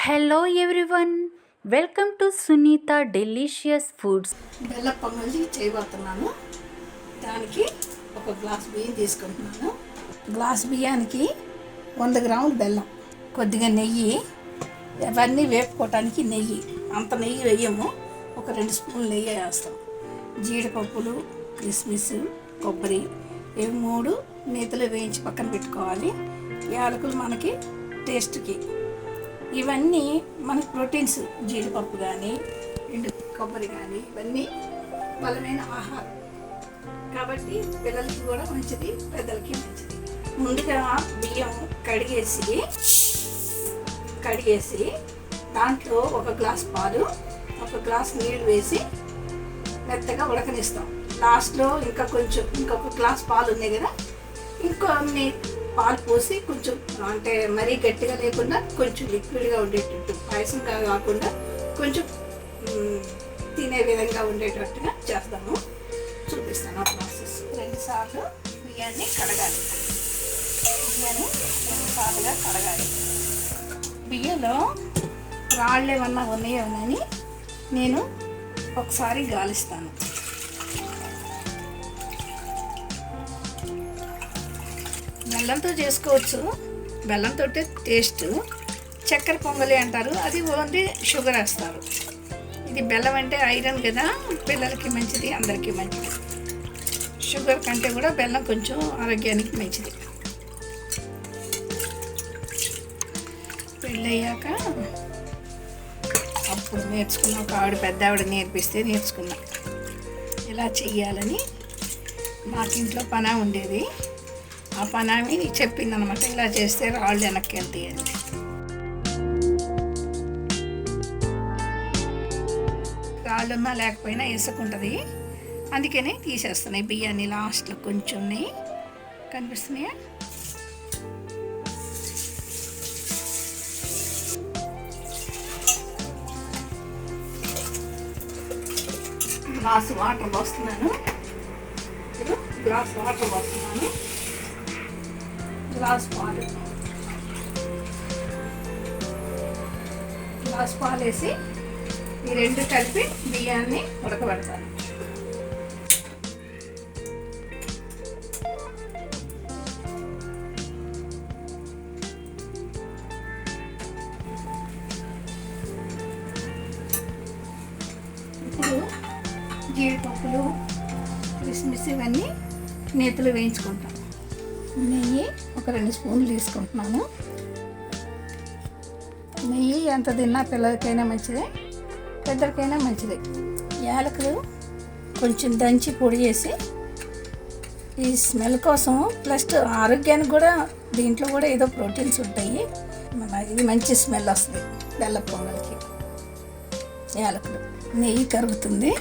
Hello everyone, welcome to Sunitha delicious foods. బెల్లం పొంగలి చేయబోతున్నాను. దానికి ఒక గ్లాస్ బియ్యం తీసుకుంటున్నాను. గ్లాస్ బియ్యానికి 100 గ్రాములు బెల్లం, కొద్దిగా నెయ్యి, అవన్నీ వేపుకోవటానికి నెయ్యి, అంత నెయ్యి వేయము, ఒక 2 స్పూన్లు నెయ్యి వేస్తాం. జీడిపప్పులు, కిస్మిస్, కొబ్బరి ఇవి 3 నేతిలో వేయించి పక్కన పెట్టుకోవాలి. యాలకులు మనకి టేస్ట్కి. ఇవన్నీ మనకు ప్రోటీన్స్, జీడిపప్పు కానీ ఎండు కొబ్బరి కానీ ఇవన్నీ బలమైన ఆహారం కాబట్టి పిల్లలకి కూడా మంచిది, పెద్దలకి మంచిది. ముందుగా బియ్యం కడిగేసి దాంట్లో ఒక గ్లాస్ పాలు, ఒక గ్లాస్ నీళ్ళు వేసి మెత్తగా ఉడకనిస్తాం. లాస్ట్లో ఇంకొక గ్లాస్ పాలు ఉన్నాయి కదా, ఇంకొన్ని పాలు పోసి కొంచెం, అంటే మరీ గట్టిగా లేకుండా కొంచెం లిక్విడ్గా ఉండేటట్టు, పాయసంగా కాకుండా కొంచెం తినే విధంగా ఉండేటట్టుగా చేస్తాము. చూపిస్తాను ఆ ప్రాసెస్. 2 సార్లు బియ్యాన్ని కడగాలి. బియ్యాన్ని 2 సార్లుగా కడగాలి. బియ్యంలో రాళ్ళు ఏమన్నా ఉన్నాయోనని నేను ఒకసారి గాలిస్తాను. బెల్లంతో చేసుకోవచ్చు, బెల్లంతో టేస్ట్. చక్కెర పొంగలి అంటారు, అది ఓన్లీ షుగర్ వేస్తారు. ఇది బెల్లం అంటే ఐరన్ కదా, పిల్లలకి మంచిది, అందరికీ మంచిది. షుగర్ కంటే కూడా బెల్లం కొంచెం ఆరోగ్యానికి మంచిది. పెళ్ళయ్యాక అప్పుడు నేర్చుకున్న ఒక పెద్ద ఆవిడ నేర్పిస్తే నేర్చుకున్నా ఇలా చెయ్యాలని. మాకు ఇంట్లో పనా ఉండేది, ఆ పనామి చెప్పింది అనమాట, ఇలా చేస్తే రాళ్ళు వెనక్కి వెళ్తాయి అని. రాళ్ళున్నా లేకపోయినా ఇసుకుంటుంది, అందుకనే తీసేస్తున్నాయి బియ్యాన్ని. లాస్ట్లో కొంచెం నెయ్యి కనిపిస్తున్నాయా, గ్లాస్ వాటర్ పోస్తున్నాను. గ్లాస్ వాటర్ పోస్తున్నాను, గ్లాస్ పాలు వేసి ఈ 2 కలిపి బియ్యాన్ని ఉడకబెడతాను. ఇప్పుడు జీడిపప్పులు, కిస్మిస్ ఇవన్నీ నేతిలో వేయించుకుంటాను. నెయ్యి ఒక 2 స్పూన్లు తీసుకుంటున్నాను. నెయ్యి ఎంత తిన్నా పిల్లలకైనా మంచిదే, పెద్దలకైనా మంచిదే. యాలకులు కొంచెం దంచి పొడి చేసి ఈ స్మెల్ కోసం, ప్లస్ ఆరోగ్యానికి కూడా దీంట్లో కూడా ఏదో ప్రోటీన్స్ ఉంటాయి. ఇది మంచి స్మెల్ వస్తుంది బెల్లం పొంగలికి. యాలకులు, నెయ్యి కరుగుతుంది.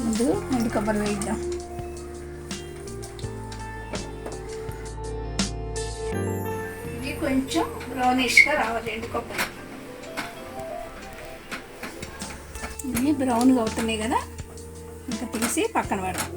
ముందు ఎండు కొబ్బరి వేద్దాం. ఇది కొంచెం బ్రౌనిష్గా రావాలి ఎండు కొబ్బరి. ఇవి బ్రౌన్గా అవుతున్నాయి కదా, ఇంకా తీసి పక్కన పెడదాం.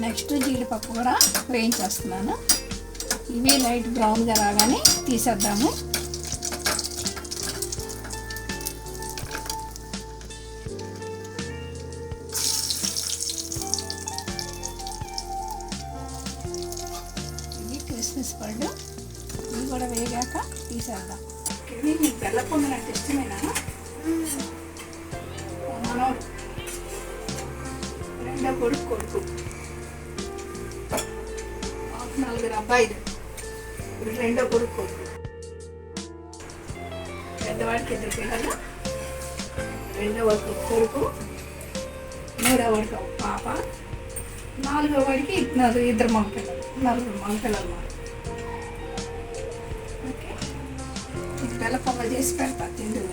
నెక్స్ట్ జీడిపప్పు కూడా వేయించేస్తున్నాను. ఇవి లైట్ బ్రౌన్గా రాగానే తీసేద్దాము. ఇవి కిస్మిస్ పళ్ళు, ఇవి కూడా వేగాక తీసేద్దాం. ఇది మీకు బెల్లం పొంగలి అంటే ఇష్టమేనా? మనోడు 2వ కొడుకు 4 అబ్బాయిలు, 2వ కొడుకు. పెద్దవాడికి 2 పిల్లలు, 2వ కొడుకు, 3వ వాడికి ఒక పాప, 4వ వాడికి 2 మగపిల్లలు, 4 మగపిల్లలు. ఓకే, బెల్లం పొంగల్ చేసి పెడతా తిండు.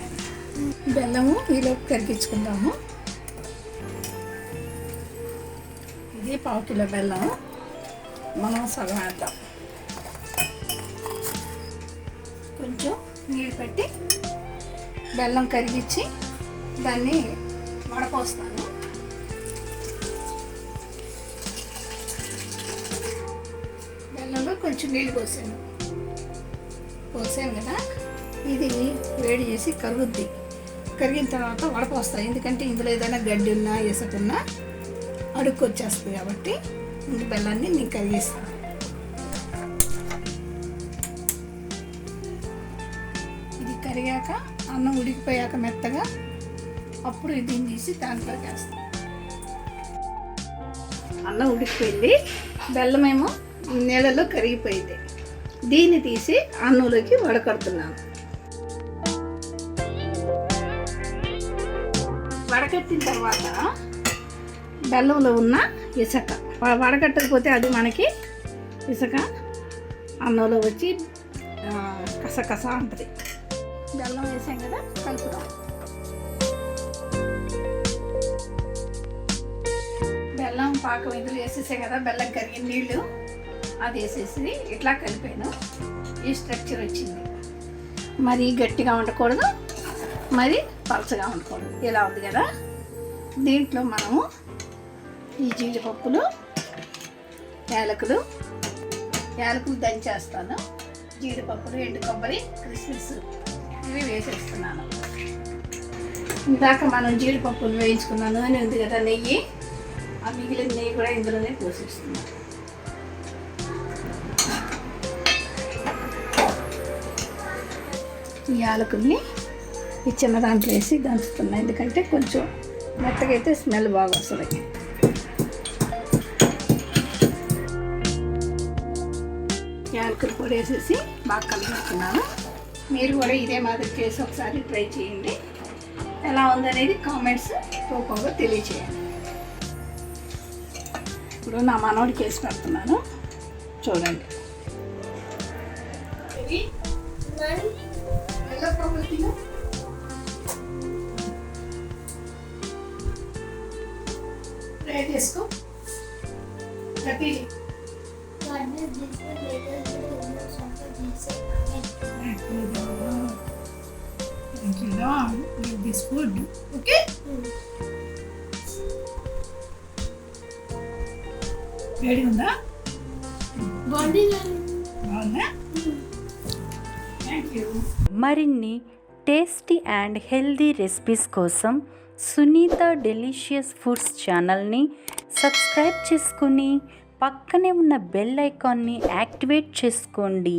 బెల్లము ఈలోపు కరిగించుకుందాము. ఇది 1/2 కిలో బెల్లం మనం సగం వేద్దాం. కొంచెం నీళ్ళు పెట్టి బెల్లం కరిగించి దాన్ని వడపోస్తాను. బెల్లంలో కొంచెం నీళ్ళు పోసాను కదా, ఇది వేడి చేసి కరుగుద్ది. కరిగిన తర్వాత వడపోస్తాయి, ఎందుకంటే ఇందులో ఏదైనా గడ్డి ఉన్నా ఇసుక ఉన్నా అడుక్కు వచ్చేస్తుంది కాబట్టి ఇంక బెల్లాన్ని నేను కరిగిస్తాను. ఇది కరిగాక అన్నం ఉడికిపోయాక మెత్తగా అప్పుడు దీన్ని తీసి దాంట్లో వేస్తాను. అన్నం ఉడికిపోయింది, బెల్లమేమో నీళ్ళలో కరిగిపోయింది. దీన్ని తీసి అన్నంలోకి వడకడుతున్నాను. వడకట్టిన తర్వాత బెల్లంలో ఉన్న ఇసుక వడకట్టకపోతే అది మనకి ఇసుక అన్నంలో వచ్చి కసకస ఉంటుంది. బెల్లం వేసాం కదా, కలుపుదాం. బెల్లం పాకం ఇందులో వేసేసాం కదా, బెల్లం కరిగిన నీళ్ళు అది వేసేసి ఇట్లా కలిపాను. ఈ స్ట్రక్చర్ వచ్చింది. మరి గట్టిగా ఉండకూడదు, మరి పలచగా ఉండకూడదు, ఇలా ఉంది కదా. దీంట్లో మనము ఈ జీడిపప్పులు, యాలకులు దంచేస్తాను. జీడిపప్పులు, ఎండు కొబ్బరి, కిస్మిస్ ఇవి వేసేస్తున్నాను. ఇందాక మనం జీడిపప్పులు వేయించుకున్నాను అని ఉంది కదా నెయ్యి, ఆ మిగిలిన నెయ్యి కూడా ఇందులోనే పోసేస్తున్నాను. ఈ యాలకుల్ని ఈ చిన్న దాంట్లో వేసి దంచుతున్నా, ఎందుకంటే కొంచెం మెత్తగా అయితే స్మెల్ బాగా వస్తుంది. యాలకులు పొడి వేసేసి బాగా కలుపుతున్నాను. మీరు కూడా ఇదే మాదిరి చేసి ఒకసారి ట్రై చేయండి. ఎలా ఉందనేది కామెంట్స్ రూపంలో తెలియచేయండి. ఇప్పుడు నా మనోడికి వేసి పెడుతున్నాను, చూడండి. ట్రై చేసుకో. This food, okay? వేడి ఉందా? బాగుందా? Thank you. మరిన్ని టేస్టీ అండ్ హెల్దీ రెసిపీస్ కోసం సునీత డెలిషియస్ ఫుడ్స్ ఛానల్ని సబ్స్క్రైబ్ చేసుకుని పక్కనే ఉన్న బెల్ ఐకాన్ని యాక్టివేట్ చేసుకోండి.